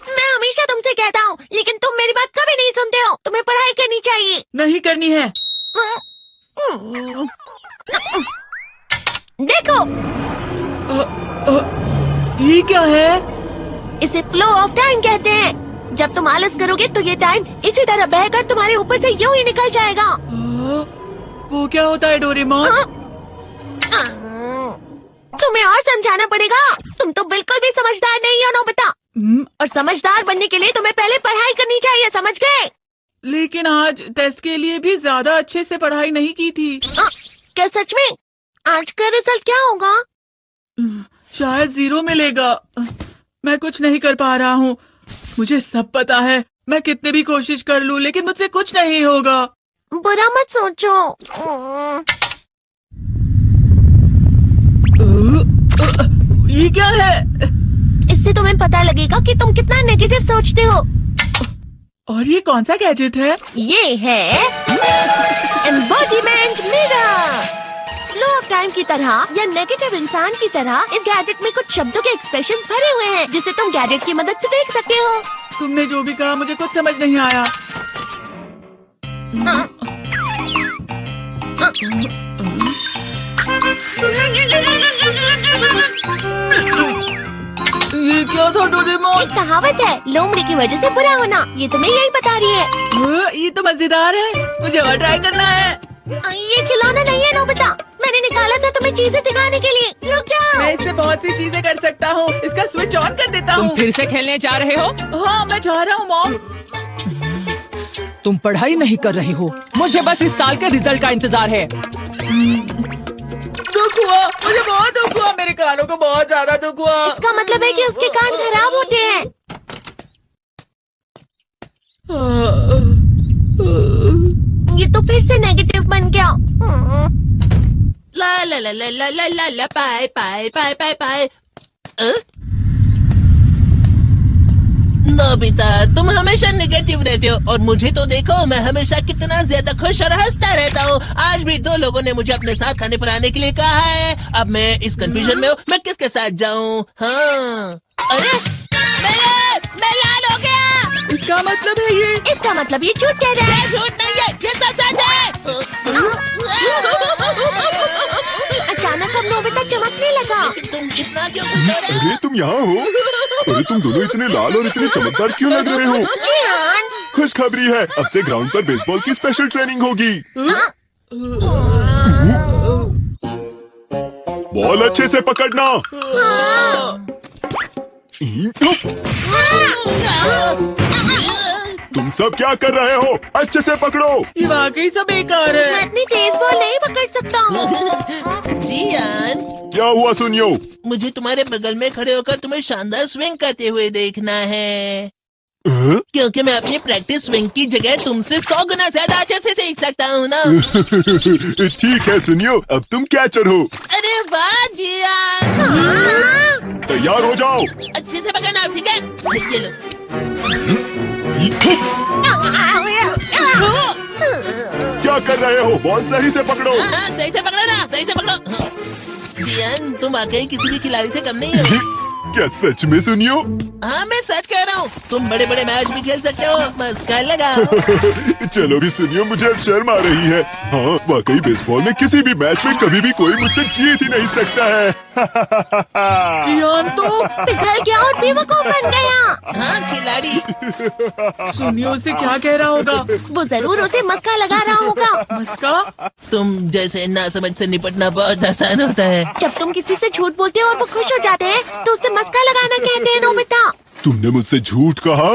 मैं हमेशा तुमसे कहता हूँ, लेकिन तुम मेरी बात कभी नहीं सुनते हो। तुम्हें पढ़ाई करनी चाहिए। नहीं करनी है। देखो, ये क्या है? इसे फ्लो ऑफ टाइम कहते हैं। जब तुम आलस करोगे तो ये टाइम इसी तरह बहकर तुम्हारे ऊपर से यूं ही निकल जाएगा। वो क्या होता है डोरेमोन? तुम्हें और समझाना पड़ेगा। तुम तो बिल्कुल भी समझदार नहीं हो नोबिता। और समझदार बनने के लिए तुम्हें पहले पढ़ाई करनी चाहिए, समझ गए? लेकिन आज टेस्ट के लिए भी ज्यादा अच्छे से पढ़ाई नहीं की थी। क्या सच में? आज का रिजल्ट क्या होगा? शायद 0 मिलेगा। मैं कुछ नहीं कर पा रहा हूँ। मुझे सब पता है। मैं कितनी भी कोशिश कर लूँ, लेकिन मुझसे कुछ नहीं होगा। बुरा मत सोचो। ये क्या है? इससे तुम्हें पता लगेगा कि तुम कितना नेगेटिव सोचते हो। और ये कौन सा गैजेट है? ये है embodiment mirror. Flow of time की तरह या नेगेटिव इंसान की तरह इस गैजेट में कुछ शब्दों के एक्सप्रेशंस भरे हुए हैं, जिसे तुम गैजेट की मदद से देख सकते हो। तुमने जो भी कहा मुझे कुछ समझ नहीं आया। ये क्या था डोरेमोन? एक कहावत है, लोमड़ी की वजह से बुरा होना। ये तुम्हें यही बता रही है। ये तो मजेदार है। मुझे और ट्राई करना है। ये खिलौना नहीं है नोबिता। मैंने निकाला था तुम्हें चीजें दिखाने के लिए। रुक जाओ। मैं इससे बहुत सी चीजें कर सकता हूँ। इसका स्विच ऑन कर देता हूँ। तुम फिर से खेलने जा रहे हो? हाँ, मैं जा रहा हूँ मॉम। तुम पढ़ाई नहीं कर रही हो। मुझे बस इस साल के रिजल्ट का इंतजार है। दुख हुआ, मुझे बहुत दुख हुआ। मेरे कानों को बहुत ज्यादा दुख हुआ। इसका मतलब है कि उसके कान खराब होते हैं। ये तो फिर से नेगेटिव बन गया। ला ला ला ला ला ला ला ला पाए पाए पाए पाए पाए। नोबिता, तुम हमेशा नेगेटिव रहते हो और मुझे तो देखो, मैं हमेशा कितना ज्यादा खुश और हंसता रहता हूँ। आज भी 2 लोगों ने मुझे अपने साथ खाने पर आने के लिए कहा है। अब मैं इस कंफ्यूजन में हूँ, मैं किसके साथ जाऊँ? हाँ, अरे मैं लाल हो गया। इसका मतलब है ये? इसका मतलब ये झूठ कह रहा है। ये झूठ नहीं है, ये सच है। अचानक अब नोबिता चमकने लगा। लेकिन तुम इतना क्यों खुश हो रहे हो? अरे तुम यहाँ हो? अरे तुम दोनों इतने लाल और इतने चमकदार क्यों लग रहे हो? जियान। खुशखबरी है, अब से ग्राउंड पर बेसबॉल की स्पेशल ट्रेनिंग होगी। बॉल अच्छे से पकड़ना। तुम सब क्या कर रहे हो? अच्छे से पकड़ो। ये वाकई सब बेकार है। मैं इतनी तेज बॉल नहीं पकड़ सकता हूँ। जियान, क्या हुआ सुनियो? मुझे तुम्हारे बगल में खड़े होकर तुम्हें शानदार स्विंग करते हुए देखना है, क्योंकि मैं अपनी प्रैक्टिस स्विंग की जगह तुमसे 100 गुना ज्यादा अच्छे से सीख सकता हूँ ना। ठीक है सुनियो, अब तुम कैचर हो। अरे वाह जियान। तैयार हो जाओ। अच्छे से पकड़ना, ठीक है? ये लो। क्या कर रहे हो? बॉल सही से पकड़ो। हाँ, सही से पकड़ो ना, सही से पकड़ो। जियान, तुम वाकई किसी भी खिलाड़ी से कम नहीं हो। क्या सच में सुनियो? हाँ, मैं सच कह रहा हूँ। तुम बड़े बड़े मैच भी खेल सकते हो, मस्का लगाओ। चलो भी सुनियो, मुझे अब शर्म आ रही है। हाँ, वाकई बेसबॉल में किसी भी मैच में कभी भी कोई मुझसे जीत ही नहीं सकता है। जियान तो पिघल गया और बेवकूफ बन गया। हाँ, खिलाड़ी। सुनियो से क्या कह रहा होगा? वो जरूर उसे मस्का लगा रहा होगा। मस्का? तुम जैसे नासमझ से निपटना बहुत आसान होता है। जब तुम किसी से झूठ बोलते हो और वो खुश हो जाते हैं, तो उसे मस्का लगाना कहते हैं नोबिता। तुमने मुझसे झूठ कहा?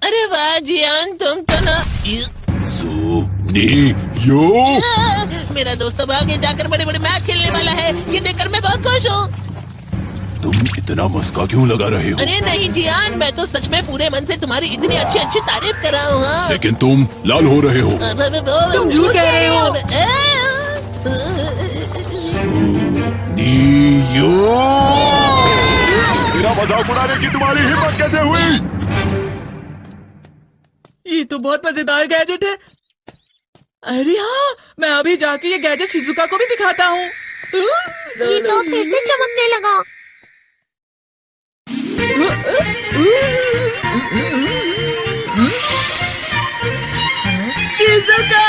अरे वाह जियान, तुम तो ना। यो मेरा दोस्त अब आगे जाकर बड़े बड़े मैच खेलने वाला है, ये देखकर मैं बहुत खुश हूँ। तुम इतना मस्का क्यों लगा रहे हो? अरे नहीं जियान, मैं तो सच में पूरे मन से तुम्हारी इतनी अच्छी अच्छी तारीफ कर रहा हूँ। हाँ। लेकिन तुम लाल हो रहे हो। तुम झूठ कह रहे हो। मेरा मजाक उड़ाने की तुम्हारी हिम्मत कैसे हुई? ये तो बहुत मजेदार गैजेट है। अरे हाँ, मैं अभी जाके ये गैजेट शिजुका को भी दिखाता हूँ। जी तो फिर से चमकने लगा। शिजुका!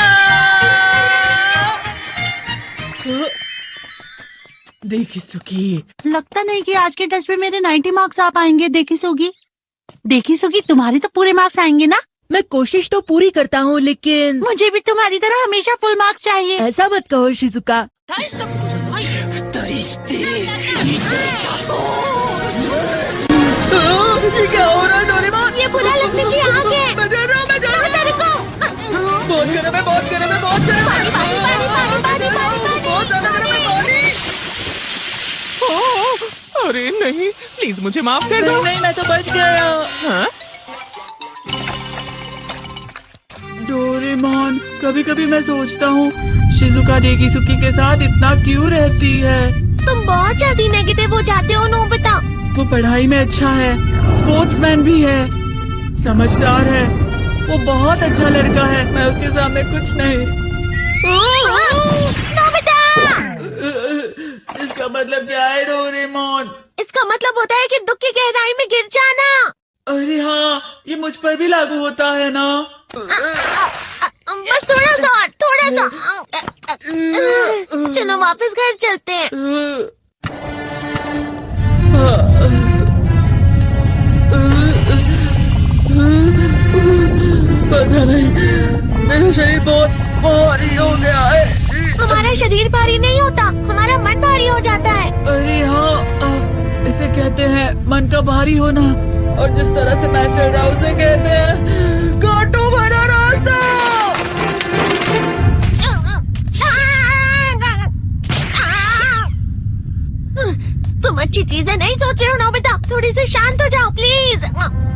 देखिसुकी, लगता नहीं कि आज के टेस्ट में मेरे 90 मार्क्स आ पाएंगे। देखिसुगी, तुम्हारे तो पूरे मार्क्स आएंगे ना? मैं कोशिश तो पूरी करता हूँ, लेकिन मुझे भी तुम्हारी तरह हमेशा फुल मार्क्स चाहिए। ऐसा मत कहो शिजुका। ये क्या हो रहा है डोरेमोन? ये बुरा लगने की आग है। मैं डर रहा हूँ, मैं डर रहा हूँ। तेरे को बहुत गर्म है, बहुत गर्म है, बहुत गर्म है। पानी। बहुत ज्यादा गर्म है पानी। ओह, अरे नहीं, प्लीज मुझे माफ कर दो। नहीं, मैं तो बच गया। हाँ? डोरेमोन, कभी कभी मैं सोचता हूँ शिजुका देखिसुकी के साथ इतना क्यों रहती है। तुम बहुत जल्दी नेगेटिव हो जाते हो नोबिता। वो पढ़ाई में अच्छा है, स्पोर्ट्समैन भी है, समझदार है, वो बहुत अच्छा लड़का है। मैं उसके सामने कुछ नहीं। नोबिता! इसका मतलब क्या है डोरेमोन? इसका मतलब होता है कि दुख की गहराई में गिर जाना। अरे हाँ, ये मुझ पर भी लागू होता है ना। बस थोड़ा सा। चलो वापस घर चलते हैं। पता नहीं, मेरा शरीर बहुत भारी हो गया है। हमारा शरीर भारी नहीं होता, हमारा मन भारी हो जाता है। अरे हाँ, इसे कहते हैं मन का भारी होना। और जिस तरह से मैं चल रहा हूँ उसे कहते हैं कांटों भरा रास्ता। तुम अच्छी चीजें नहीं सोच रहे हो नोबिता, थोड़ी सी शांत हो जाओ प्लीज।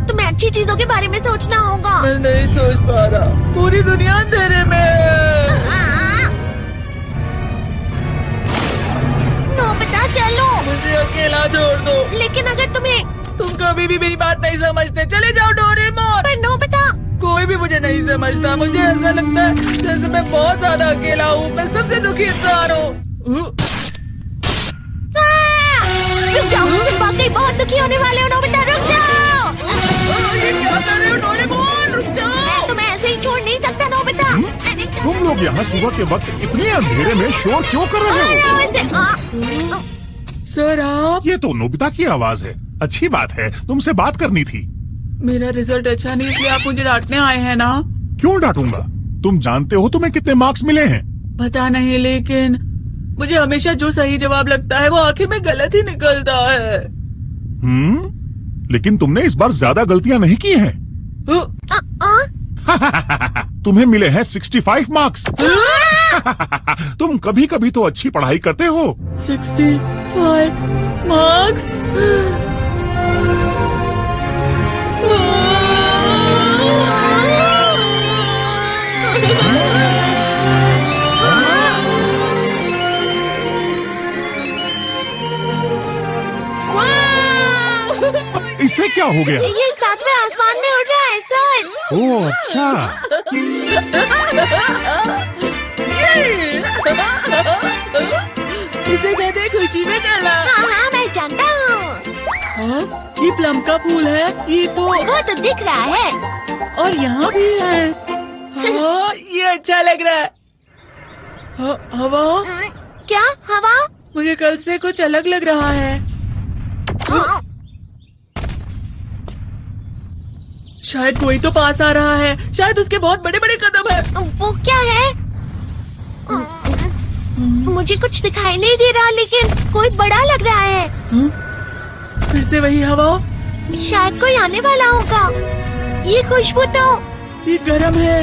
तुम्हें अच्छी चीजों के बारे में सोचना होगा। मैं नहीं सोच पा रहा, पूरी दुनिया अंधेरे में है। नोबिता चलो। मुझे अकेला छोड़ दो। लेकिन अगर तुम कभी भी मेरी बात नहीं समझते। चले जाओ डोरेमोन। पर नोबिता। कोई भी मुझे नहीं समझता। मुझे ऐसा लगता है जैसे मैं बहुत ज्यादा अकेला हूँ। मैं सबसे दुखी इंसान हूँ। रुक जाओ, तुम वाकई बहुत दुखी होने वाले हो नोबिता, रुक जाओ। ये क्या कर रहे हो डोरेमोन? रुक जाओ। मैं तुम्हें ऐसे ही छोड़ नहीं सकता नोबिता। तुम लोग यहाँ सुबह के वक्त इतने अंधेरे में शोर क्यों कर रहे हो? सर आप? ये तो नोबिता की आवाज है। अच्छी बात है, तुमसे बात करनी थी। मेरा रिजल्ट अच्छा नहीं, इसलिए आप मुझे डांटने आए हैं ना? क्यों डांटूंगा? तुम जानते हो तुम्हें कितने मार्क्स मिले हैं? पता नहीं, लेकिन मुझे हमेशा जो सही जवाब लगता है वो आखिर में गलत ही निकलता है। लेकिन तुमने इस बार ज्यादा गलतियां नहीं की हैं। तुम्हें मिले हैं 65 मार्क्स। तुम कभी कभी तो अच्छी पढ़ाई करते हो। 65 मार्क्स? इसे क्या हो गया? ये 7वें आसमान में उड़ रहा है सर। ओह अच्छा। इसे कहते हैं खुशी में चला। हाँ मैं जानता हूँ। ये प्लम का फूल है। ये तो वो तो दिख रहा है। और यहाँ भी है। हाँ, ये अच्छा लग रहा है। हवा? क्या हवा? मुझे कल से कुछ अलग लग रहा है। शायद कोई तो पास आ रहा है। शायद उसके बहुत बड़े बड़े कदम है। वो क्या है? मुझे कुछ दिखाई नहीं दे रहा, लेकिन कोई बड़ा लग रहा है। फिर से वही हवा? शायद कोई आने वाला होगा। ये खुशबू तो ये गर्म है।